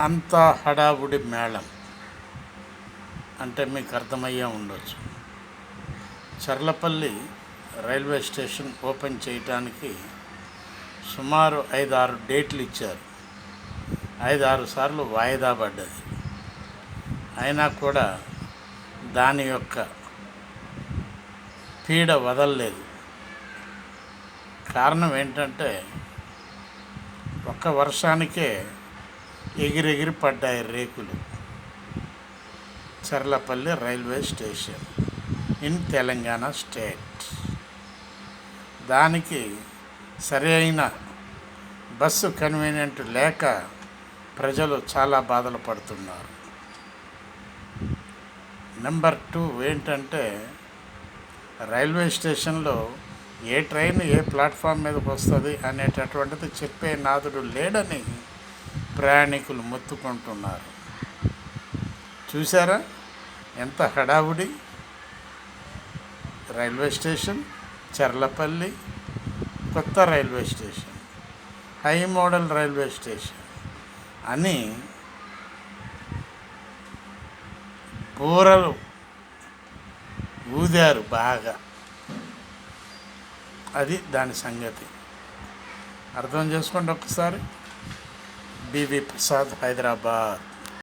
అంతా హడావుడి మేళం అంటే మీకు అర్థమయ్యే ఉండొచ్చు. చర్లపల్లి రైల్వే స్టేషన్ ఓపెన్ చేయటానికి సుమారు 5-6 డేట్లు ఇచ్చారు. 5-6 సార్లు వాయిదా పడ్డది. అయినా కూడా దాని యొక్క పీడ వదలలేదు. కారణం ఏంటంటే ఒక్క వర్షానికే ఎగిరెగిరి పడ్డాయి రేకులు. Charlapalli railway station in Telangana state. దానికి సరి అయిన బస్సు కన్వీనియంట్ లేక ప్రజలు చాలా బాధలు పడుతున్నారు. నెంబర్ 2 ఏంటంటే రైల్వే స్టేషన్లో ఏ ట్రైన్ ఏ ప్లాట్ఫామ్ మీదకి వస్తుంది అనేటటువంటిది చెప్పే నాదుడు లేడని ప్రయాణికులు మొత్తుకుంటున్నారు. చూసారా ఎంత హడావుడి! రైల్వే స్టేషన్ చర్లపల్లి కొత్త railway station, high model railway station అని బూరలు ఊదారు బాగా. అది దాని సంగతి. అర్థం చేసుకోండి ఒక్కసారి. బివి ప్రసాద్, హైదరాబాద్.